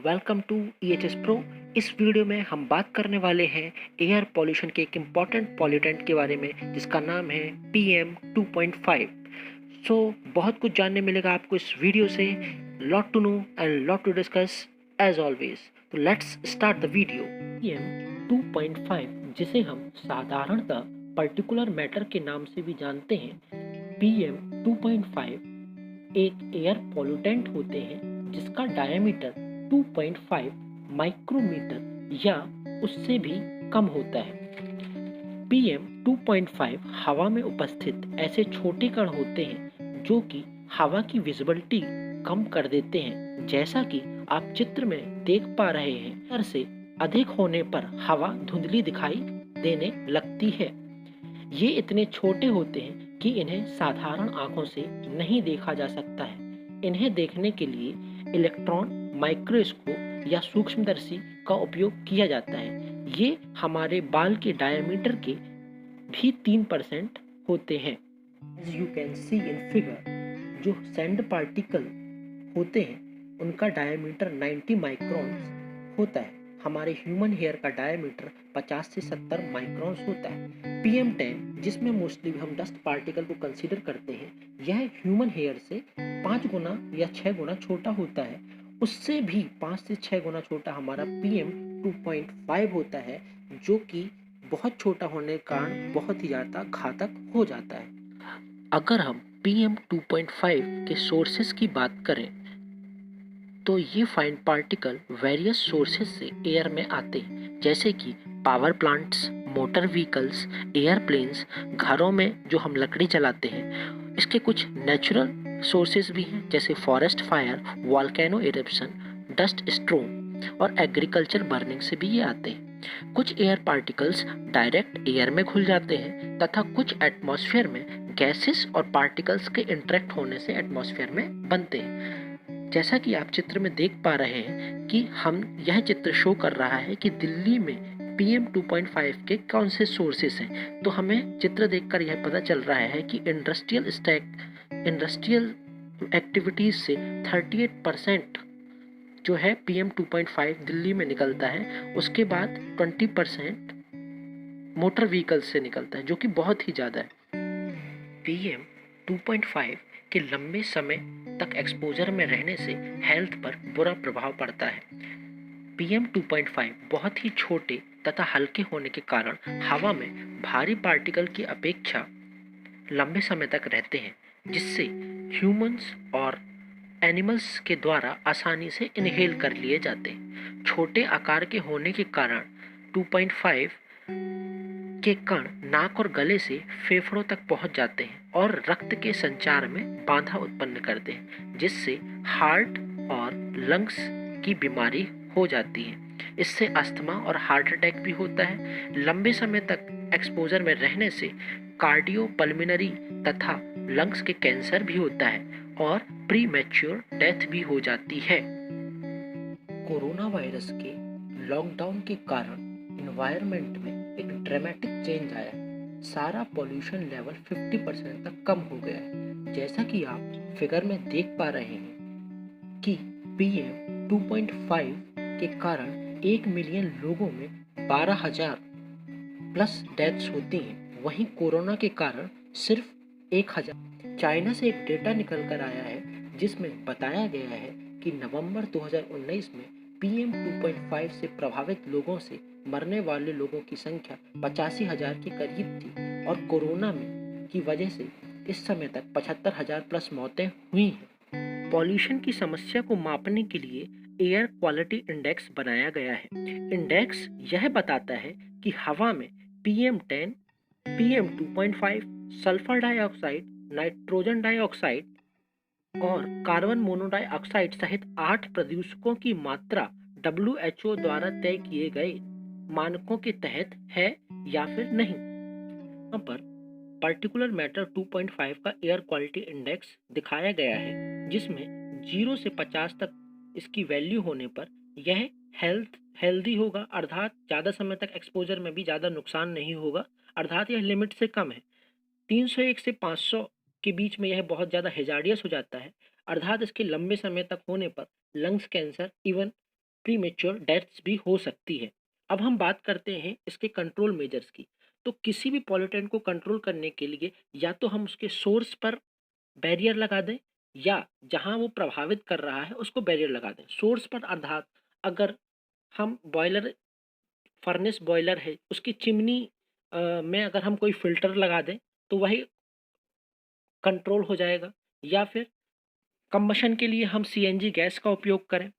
Welcome to EHS pro. इस video में हम बात करने वाले हैं एयर पॉल्यूशन के एक इम्पॉर्टेंट पॉल्यूटेंट के बारे में जिसका नाम है PM 2.5। बहुत कुछ जानने मिलेगा आपको इस वीडियो से। Lot to know and lot to discuss as always. तो let's start the video. PM 2.5 जिसे हम साधारणतः पर्टिकुलर मैटर के नाम से भी जानते हैं, PM 2.5 एक एयर पॉल्यूटेंट होते हैं जिसका डायमीटर 2.5 माइक्रोमीटर या उससे भी कम होता है। PM 2.5 हवा में उपस्थित ऐसे छोटे कण होते हैं जो कि हवा की विजिबिलिटी कम कर देते हैं। जैसा कि आप चित्र में देख पा रहे हैं, स्तर से अधिक होने पर हवा धुंधली दिखाई देने लगती है। ये इतने छोटे होते हैं कि इन्हें साधारण आंखों से नहीं देखा जा सकता है। इन्हें देखने के लिए इलेक्ट्रॉन माइक्रोस्कोप या सूक्ष्मदर्शी का उपयोग किया जाता है। ये हमारे बाल के डायमीटर के भी 3% होते हैं। As you can see in figure, जो सैंड पार्टिकल होते हैं उनका डायमीटर 90 माइक्रोन्स होता है। हमारे ह्यूमन हेयर का डायमीटर 50 से 70 माइक्रोन्स होता है। PM10 जिसमें मोस्टली हम डस्ट पार्टिकल को कंसीडर करते हैं, यह ह्यूमन हेयर से 5 गुना या 6 गुना छोटा होता है। उससे भी 5 से 6 गुना छोटा हमारा PM 2.5 होता है, जो कि बहुत छोटा होने के कारण बहुत ही ज़्यादा घातक हो जाता है। अगर हम PM 2.5 के सोर्सेस की बात करें तो ये फाइन पार्टिकल वेरियस सोर्सेस से एयर में आते हैं, जैसे कि power plants, motor vehicles, airplanes, घरों में जो हम लकड़ी जलाते हैं। इसके कुछ नेचुरल सोर्सेस भी हैं, जैसे forest fire, volcano eruption, dust स्ट्रोम और एग्रीकल्चर बर्निंग से भी ये आते हैं। कुछ एयर पार्टिकल्स डायरेक्ट एयर में घुल जाते हैं तथा कुछ एटमॉस्फेयर में गैसेस और पार्टिकल्स के इंटरेक्ट होने से एटमॉस्फेयर में बनते हैं। जैसा कि आप चित्र में देख पा रहे हैं कि यह चित्र शो कर रहा है कि दिल्ली में PM 2.5 के कौन से सोर्सेस हैं। तो हमें चित्र देखकर यह पता चल रहा है कि इंडस्ट्रियल एक्टिविटीज से 38% जो है PM 2.5 दिल्ली में निकलता है। उसके बाद 20% मोटर व्हीकल्स से निकलता है, जो कि बहुत ही ज़्यादा है। PM 2.5 के लंबे समय तक एक्सपोजर में रहने से हेल्थ पर बुरा प्रभाव पड़ता है। PM 2.5 बहुत ही छोटे तथा हल्के होने के कारण हवा में भारी पार्टिकल की अपेक्षा लंबे समय तक रहते हैं, जिससे ह्यूमंस और एनिमल्स के द्वारा आसानी से इनहेल कर लिए जाते हैं। छोटे आकार के होने के कारण 2.5 के कण नाक और गले से फेफड़ों तक पहुंच जाते हैं और रक्त के संचार में बाधा उत्पन्न करते हैं, जिससे हार्ट और लंग्स की बीमारी हो जाती है। इससे अस्थमा और हार्ट अटैक भी होता है। लंबे समय तक एक्सपोजर में रहने से कार्डियो पल्मिनरी तथा लंग्स के कैंसर भी होता है और प्री मैच्योर डेथ भी हो जाती है। कोरोना वायरस के लॉकडाउन के कारण इन्वायरमेंट में एक ड्रामेटिक चेंज आया है। सारा पॉल्यूशन लेवल 50% तक कम हो गया है। जैसा कि आप फिगर में देख पा रहे हैं कि PM 2.5 के कारण 1 मिलियन लोगों में 12,000 प्लस डेथ्स होती हैं। वहीं कोरोना के कारण सिर्फ 1,000। चाइना से एक डेटा निकल कर आया है जिसमें बताया गया है कि नवंबर 2019 में PM 2.5 से प्रभावित लोगों से मरने वाले लोगों की संख्या 85,000 के करीब थी और कोरोना में की वजह से इस समय तक 75,000 प्लस मौतें हुई हैं। पॉल्यूशन की समस्या को मापने के लिए एयर क्वालिटी इंडेक्स बनाया गया है। इंडेक्स यह बताता है कि हवा में PM10, PM 2.5, sulphur dioxide, nitrogen dioxide और कार्बन मोनोडाइऑक्साइड सहित 8 प्रदूषकों की मात्रा WHO द्वारा तय किए गए मानकों के तहत है या फिर नहीं। यहाँ पर पर्टिकुलर मैटर 2.5 का एयर क्वालिटी इंडेक्स दिखाया गया है, जिसमें 0 से 50 तक इसकी वैल्यू होने पर यह हेल्दी होगा, अर्थात ज़्यादा समय तक एक्सपोजर में भी ज़्यादा नुकसान नहीं होगा, अर्थात यह लिमिट से कम है। 301 से 500 के बीच में यह बहुत ज़्यादा हेजार्डियस हो जाता है, अर्थात इसके लंबे समय तक होने पर lungs cancer, even premature deaths भी हो सकती है। अब हम बात करते हैं इसके कंट्रोल मेजर्स की। तो किसी भी पॉल्यूटेंट को कंट्रोल करने के लिए या तो हम उसके सोर्स पर बैरियर लगा दें या जहां वो प्रभावित कर रहा है उसको बैरियर लगा दें। सोर्स पर अर्थात अगर हम बॉयलर, फर्नेस बॉयलर है, उसकी चिमनी में अगर हम कोई फिल्टर लगा दें तो वही कंट्रोल हो जाएगा, या फिर कंबशन के लिए हम सीएनजी गैस का उपयोग करें।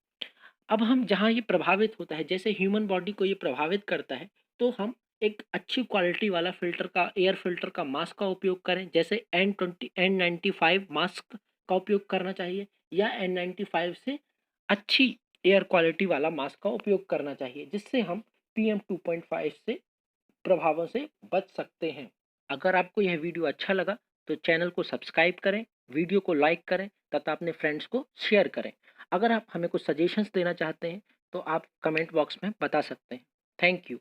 अब हम जहाँ ये प्रभावित होता है, जैसे ह्यूमन बॉडी को ये प्रभावित करता है, तो हम एक अच्छी क्वालिटी वाला फिल्टर का, एयर फिल्टर का मास्क का उपयोग करें, जैसे N95 मास्क का उपयोग करना चाहिए, या N95 से अच्छी एयर क्वालिटी वाला मास्क का उपयोग करना चाहिए, जिससे हम PM2.5 से प्रभावों से बच सकते हैं। अगर आपको यह वीडियो अच्छा लगा तो चैनल को सब्सक्राइब करें, वीडियो को लाइक करें तथा अपने फ्रेंड्स को शेयर करें। अगर आप हमें कुछ सजेशंस देना चाहते हैं तो आप कमेंट बॉक्स में बता सकते हैं। Thank you.